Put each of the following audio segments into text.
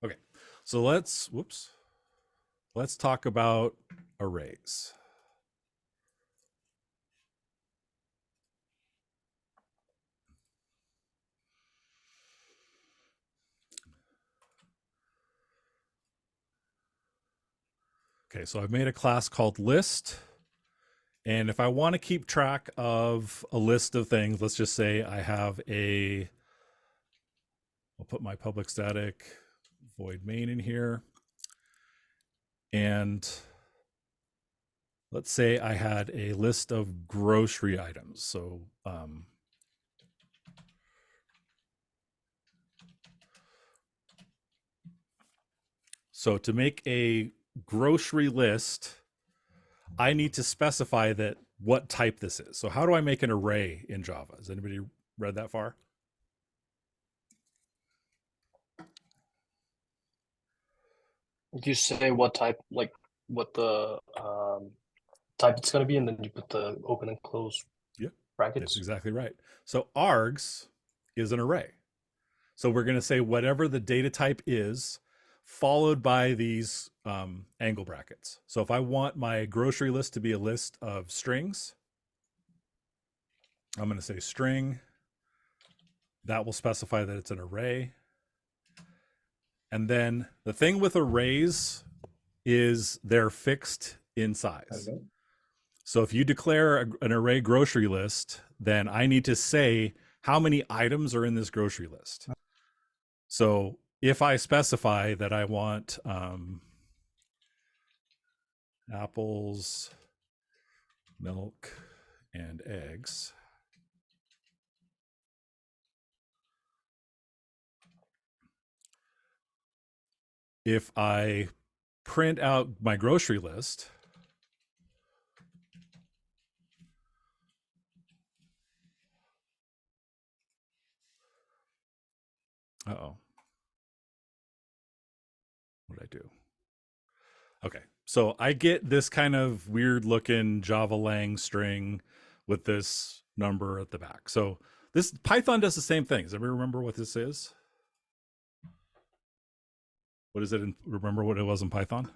Okay, so let's talk about arrays. Okay, so I've made a class called list. And if I want to keep track of a list of things, let's just say I have I'll put my public static void main in here. And let's say I had a list of grocery items. So to make a grocery list, I need to specify that what type this is. So how do I make an array in Java? Has anybody read that far? You say what type, like what the type it's going to be, and then you put the open and close Yeah, that's brackets. exactly right. So args is an array. So we're going to say whatever the data type is, followed by these angle brackets. So if I want my grocery list to be a list of strings, I'm going to say string. That will specify that it's an array. And then the thing with arrays is they're fixed in size. Okay. So if you declare an array grocery list, then I need to say how many items are in this grocery list. So if I specify that I want apples, milk, and eggs, if I print out my grocery list, uh-oh, what did I do? Okay, so I get this kind of weird looking Java lang string with this number at the back. So this Python does the same thing. Does everybody remember what this is? What is it? Remember what it was in Python?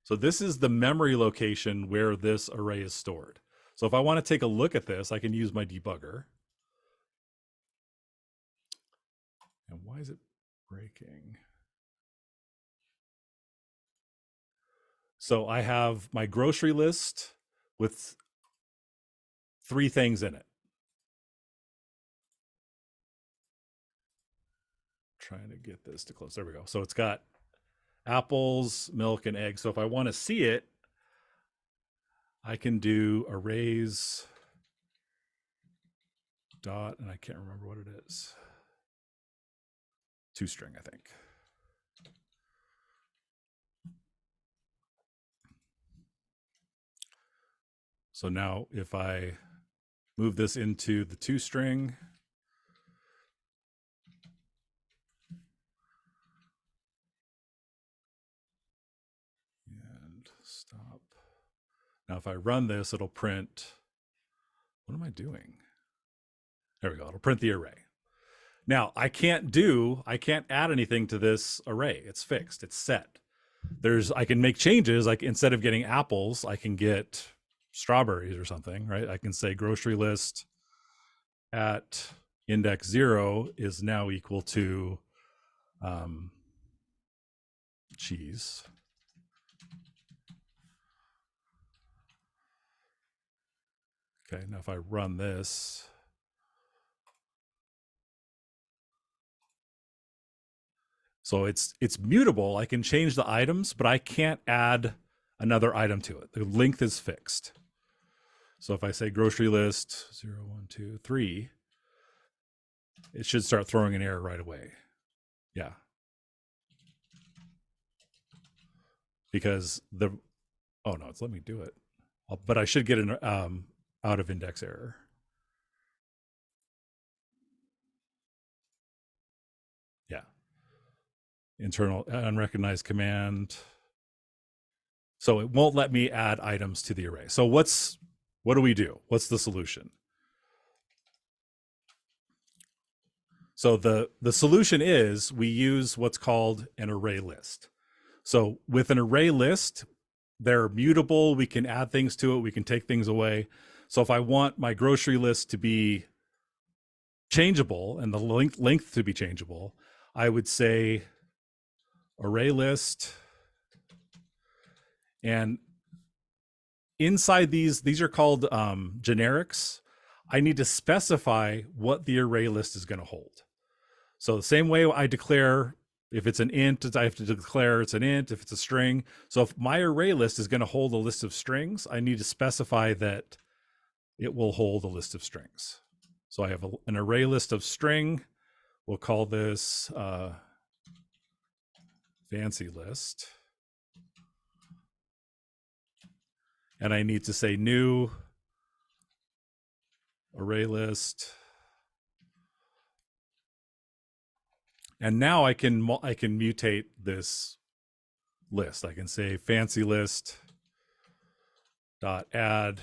So this is the memory location where this array is stored. So if I want to take a look at this, I can use my debugger. And why is it breaking? So I have my grocery list with 3 things in it. Trying to get this to close. There we go. So it's got apples, milk, and eggs. So if I want to see it, I can do arrays dot, and I can't remember what it is. ToString, I think. So now if I move this into the ToString, and stop. Now if I run this, it'll print, what am I doing? There we go, it'll print the array. Now I can't add anything to this array. It's fixed, it's set. I can make changes, like instead of getting apples, I can get strawberries or something, right? I can say grocery list at index 0 is now equal to cheese. Okay, now if I run this, so it's mutable. I can change the items, but I can't add another item to it. The length is fixed. So if I say grocery list 0, 1, 2, 3, it should start throwing an error right away. Yeah. Because oh no, it's let me do it. But I should get an out of index error. Yeah. Internal unrecognized command. So it won't let me add items to the array. So what do we do? What's the solution? So the solution is we use what's called an array list. So with an array list, they're mutable. We can add things to it. We can take things away. So if I want my grocery list to be changeable and the length to be changeable, I would say array list. And inside these are called generics. I need to specify what the array list is going to hold. So the same way I declare, if it's an int, I have to declare it's an int. If it's a string. So if my array list is going to hold a list of strings, I need to specify that it will hold a list of strings. So I have an array list of string. We'll call this fancy list. And I need to say new array list. And now I can mutate this list. I can say fancy list dot add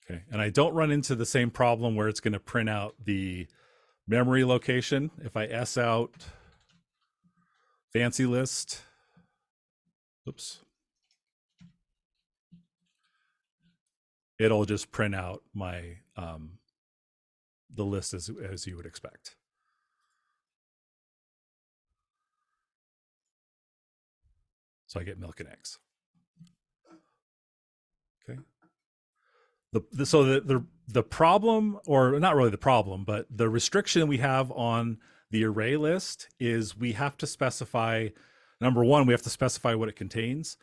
okay, and I don't run into the same problem where it's going to print out the memory location. If I S out fancy list, oops, it'll just print out my the list as you would expect. So I get milk and eggs. Okay. So the problem, or not really the problem, but the restriction we have on the array list is we have to specify, number one, we have to specify what it contains.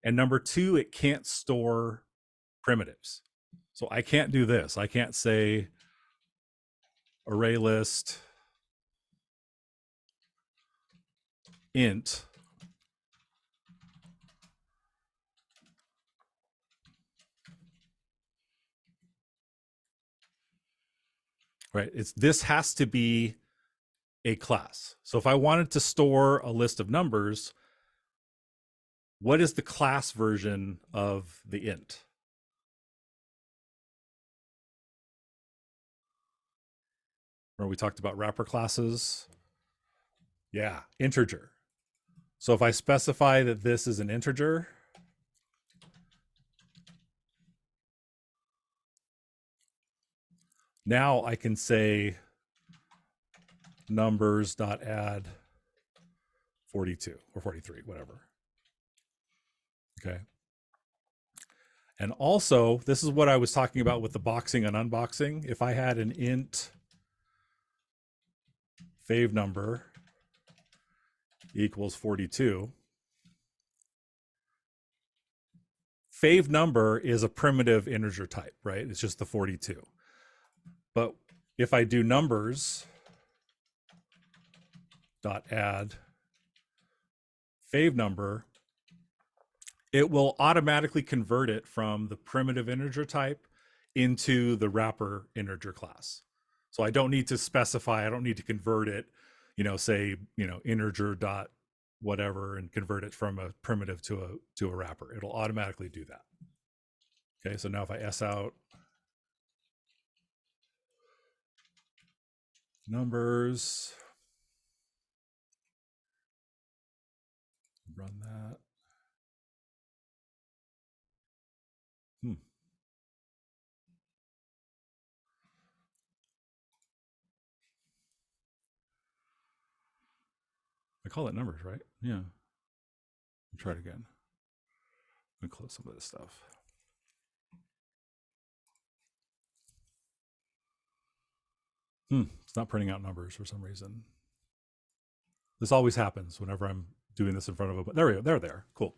And number two, it can't store primitives. So I can't do this. I can't say array list int right. This has to be a class. So if I wanted to store a list of numbers, what is the class version of the int? Remember we talked about wrapper classes? Yeah, integer. So if I specify that this is an integer, now I can say numbers.add 42 or 43, whatever. Okay. And also, this is what I was talking about with the boxing and unboxing. If I had an int fave number equals 42, fave number is a primitive integer type, right? It's just the 42. But if I do numbers dot add fave number, it will automatically convert it from the primitive integer type into the wrapper integer class. So I don't need to specify, I don't need to convert it, say, integer dot whatever and convert it from a primitive to a wrapper. It'll automatically do that. Okay, so now if I S out numbers, run that. I call it numbers, right? Yeah. Try it again. Let me close some of this stuff. It's not printing out numbers for some reason. This always happens whenever I'm doing this in front of a, there we go, they're there, cool.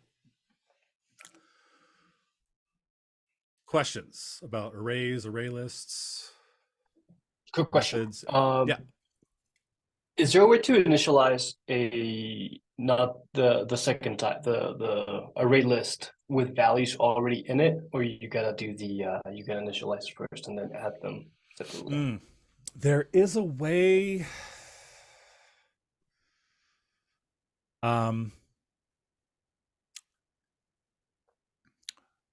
Questions about arrays, array lists? Good question. Methods? Yeah. Is there a way to initialize not the second type, the array list with values already in it, or you gotta do you gotta initialize first and then add them separately? There is a way. Um,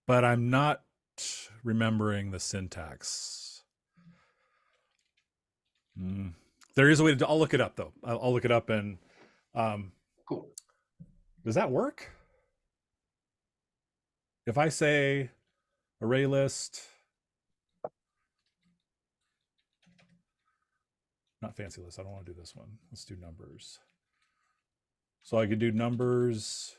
but I'm not remembering the syntax. There is a way to. I'll look it up though. I'll look it up and. Um, Cool. does that work? If I say array list, not fancy list. I don't want to do this one. Let's do numbers. So I could do numbers.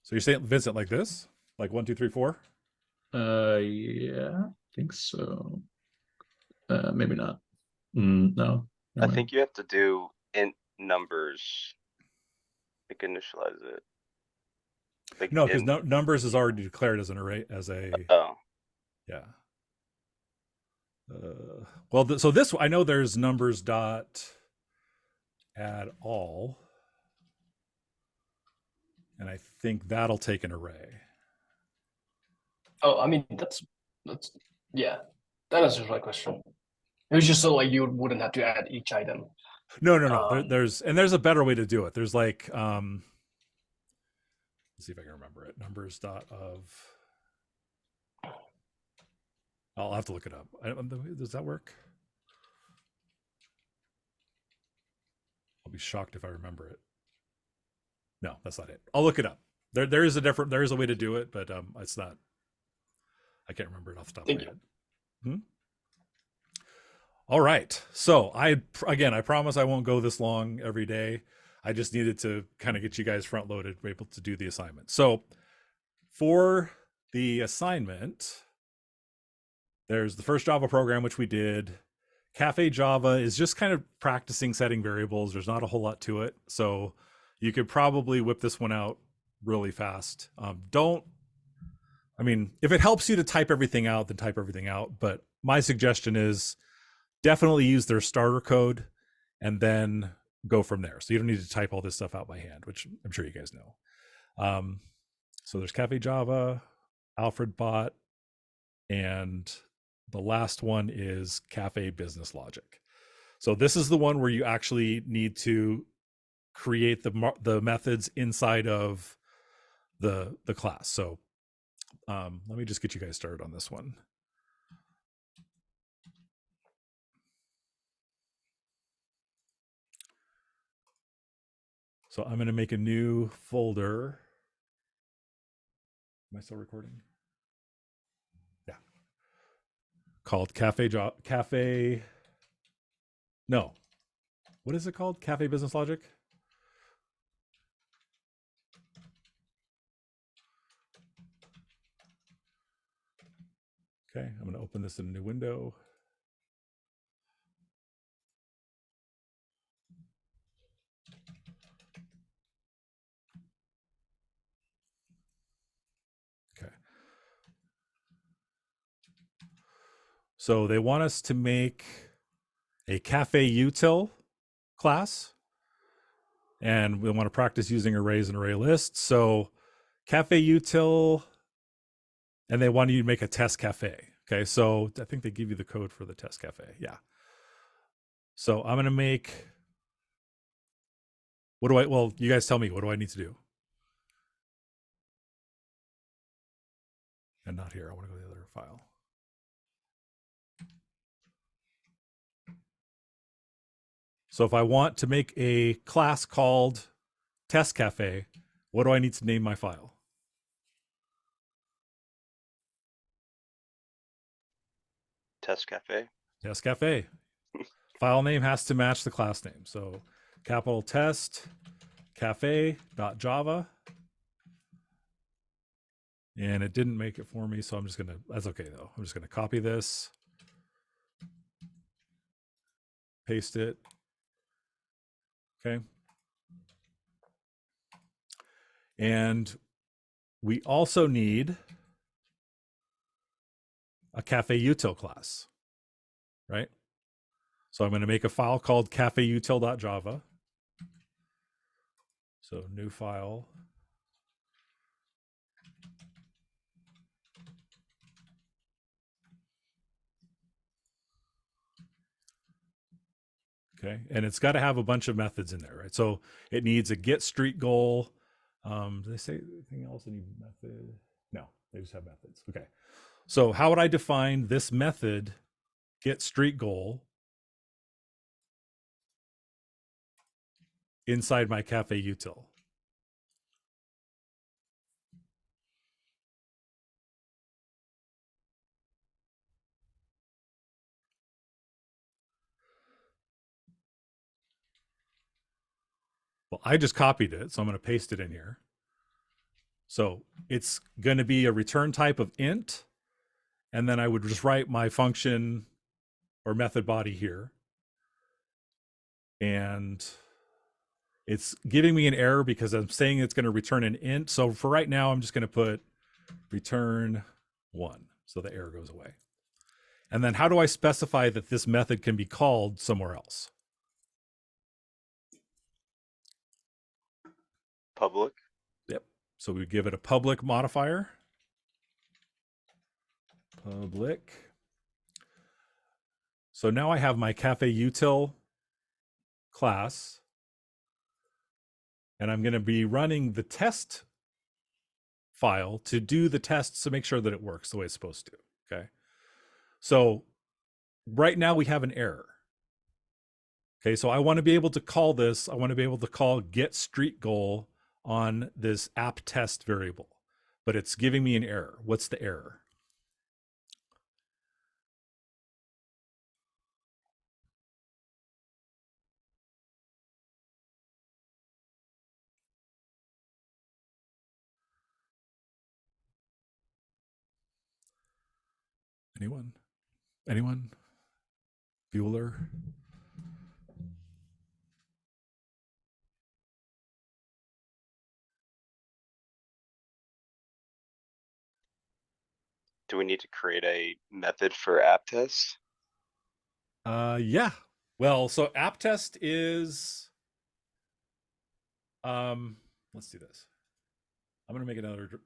So you're saying Vincent like this, like 1, 2, 3, 4? Yeah, I think so. Maybe not. No. I think you have to do int numbers. Like initialize it. Like No, because int- numbers is already declared as an array, as a, Oh, yeah. Well, so this, I know there's numbers dot add all. And I think that'll take an array. Oh, I mean, that's, yeah, that answers my question. It was just so like you wouldn't have to add each item. No. There's a better way to do it. There's like, let's see if I can remember it. Numbers dot of, I'll have to look it up. Does that work? I'll be shocked if I remember it. No, that's not it. I'll look it up. There is a way to do it, but it's not. I can't remember it off the top of my head. All right. So I promise I won't go this long every day. I just needed to kind of get you guys front loaded, able to do the assignment. So for the assignment, there's the first Java program, which we did. Cafe Java is just kind of practicing setting variables. There's not a whole lot to it. So you could probably whip this one out really fast. If it helps you to type everything out, then type everything out. But my suggestion is definitely use their starter alcode and then go from there. So you don't need to type all this stuff out by hand, which I'm sure you guys know. So there's Cafe Java, Alfred Bot, and the last one is Cafe Business Logic. So this is the one where you actually need to create the methods inside of the class. So let me just get you guys started on this one. So I'm going to make a new folder. Am I still recording? Yeah. Called Cafe. No. What is it called? Cafe Business Logic? Okay, I'm going to open this in a new window. Okay. So they want us to make a Cafe Util class, and we want to practice using arrays and array lists. So Cafe Util, and they want you to make a test cafe. Okay, so I think they give you the code for the test cafe. Yeah. So I'm going to make, well, you guys tell me, what do I need to do? And not here, I want to go to the other file. So if I want to make a class called test cafe, what do I need to name my file? test cafe. Test cafe. File name has to match the class name. So capital test cafe.java. And it didn't make it for me, so I'm just gonna, that's okay though. I'm just gonna copy this, paste it. Okay. And we also need a Cafe Util class, right? So I'm going to make a file called cafeutil.java. So new file. Okay. And it's got to have a bunch of methods in there, right? So it needs a get street goal. Do they say anything else? Any method? No, they just have methods. Okay. So how would I define this method, get street goal, inside my cafe util? Well, I just copied it, so I'm going to paste it in here. So it's going to be a return type of int, and then I would just write my function or method body here. And it's giving me an error because I'm saying it's going to return an int. So for right now, I'm just going to put return 1. So the error goes away. And then how do I specify that this method can be called somewhere else? Public. Yep. So we give it a public modifier. Public. So now I have my cafe util class, and I'm going to be running the test file to do the tests to make sure that it works the way it's supposed to. Okay. So right now we have an error. Okay. So I want to be able to call this, I want to be able to call get street goal on this app test variable, but it's giving me an error. What's the error? Anyone? Anyone? Bueller? Do we need to create a method for app test? Yeah. Well, so app test is, let's do this. I'm going to make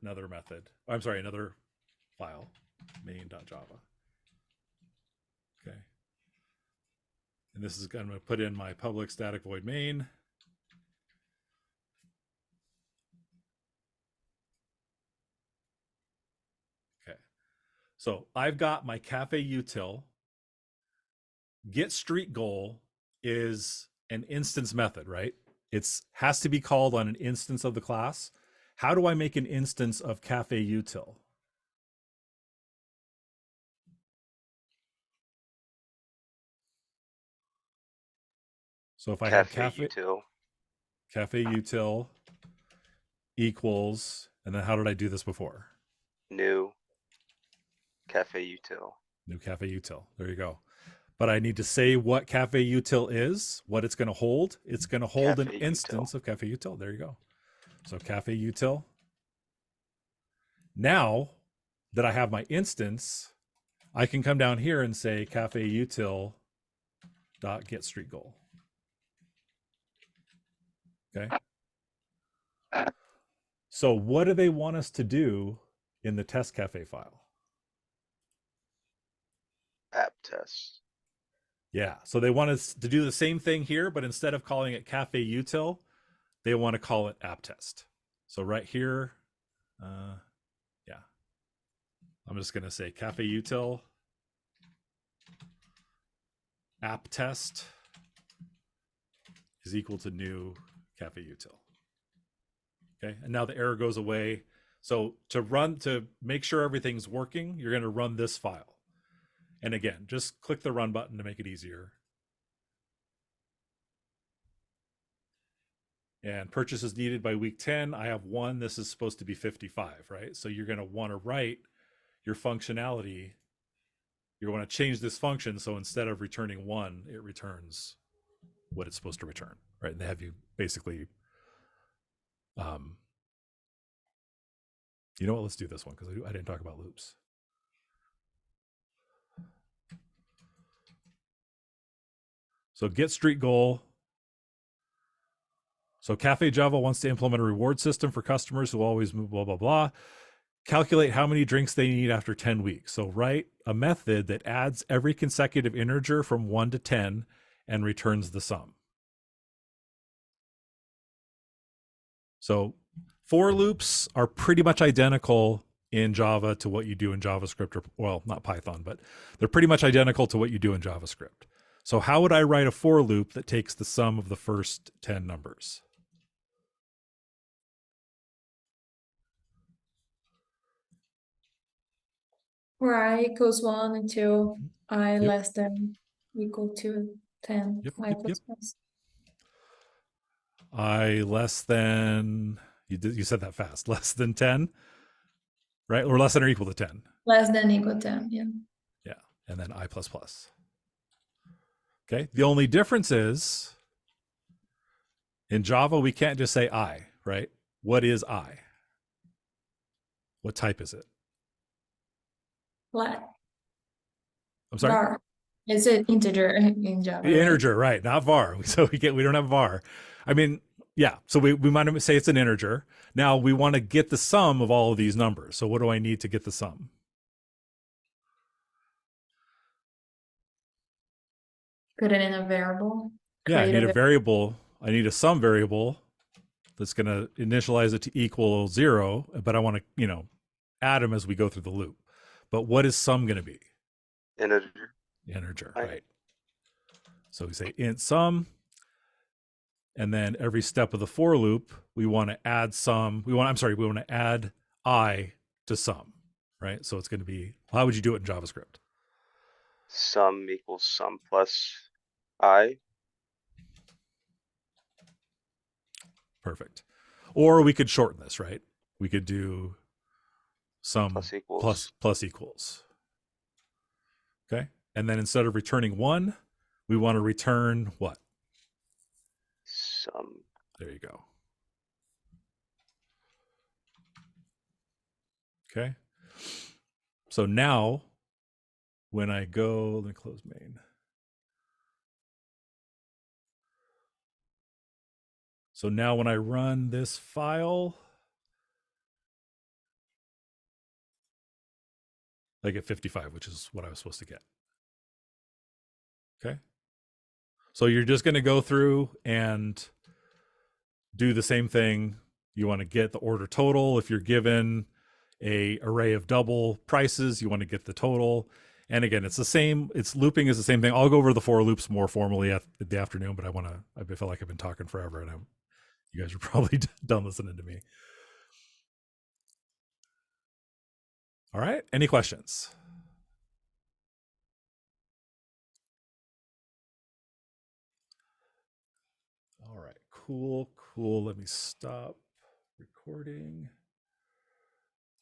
another method. I'm sorry, another file, main.java. Okay. And this is, I'm going to put in my public static void main. Okay. So I've got my cafe util. Get street goal is an instance method, right? It's has to be called on an instance of the class. How do I make an instance of cafe util? So if I have Cafe util. cafe util equals, and then how did I do this before? New cafe util. New cafe util. There you go. But I need to say what cafe util is, what it's going to hold. It's going to hold an Cafe instance util. of cafe util. There you go. So cafe util. Now that I have my instance, I can come down here and say cafe util dot get street goal. Okay. So what do they want us to do in the test cafe file? App test. Yeah. So they want us to do the same thing here, but instead of calling it cafe util, they want to call it app test. So right here, yeah, I'm just going to say cafe util app test is equal to new cafe util. Okay. And now the error goes away. So to make sure everything's working, you're going to run this file. And again, just click the run button to make it easier. And purchases needed by week 10. I have 1. This is supposed to be 55, right? So you're going to want to write your functionality. You want to change this function. So instead of returning 1, it returns what it's supposed to return, right? And they have you basically, you know what? Let's do this one because I didn't talk about loops. So get street goal. So Cafe Java wants to implement a reward system for customers who always move, blah, blah, blah. Calculate how many drinks they need after 10 weeks. So write a method that adds every consecutive integer from 1 to 10 and returns the sum. So for loops are pretty much identical in Java to what you do in JavaScript, or well, not Python, but they're pretty much identical to what you do in JavaScript. So how would I write a for loop that takes the sum of the first 10 numbers? For I equals 1 until I Yep. less than equal to 10. Yep, I yep, plus yep. plus. I less than, you said that fast, less than 10, right? Or less than or equal to 10. Less than equal 10, yeah. Yeah, and then I plus plus. Okay, the only difference is in Java, we can't just say I, right? What is I? What type is it? Flat. I'm sorry? Var. It's an integer in Java. The right? integer, right? Not var. So we don't have var. I mean, yeah. So we might say it's an integer. Now we want to get the sum of all of these numbers. So what do I need to get the sum? Put it in a variable. Yeah, I create need a var- variable. I need a sum variable that's going to initialize it to equal 0, but I want to, add them as we go through the loop. But what is sum going to be? Integer. Integer, Right. right? So we say int sum, and then every step of the for loop, we want to add sum. We want to add I to sum, right? So it's going to be, how would you do it in JavaScript? Sum equals sum plus I. Perfect. Or we could shorten this, right? We could do sum Plus equals. plus equals. Okay. And then instead of returning 1, we want to return what? Sum. There you go. Okay. So now when I go, let me close main. So now when I run this file, I get 55, which is what I was supposed to get. Okay. So you're just going to go through and do the same thing. You want to get the order total. If you're given a array of double prices, you want to get the total. And again, it's the same. It's looping is the same thing. I'll go over the for loops more formally at the afternoon, but I feel like I've been talking forever, and you guys are probably done listening to me. All right. Any questions? All right. Cool. Let me stop recording.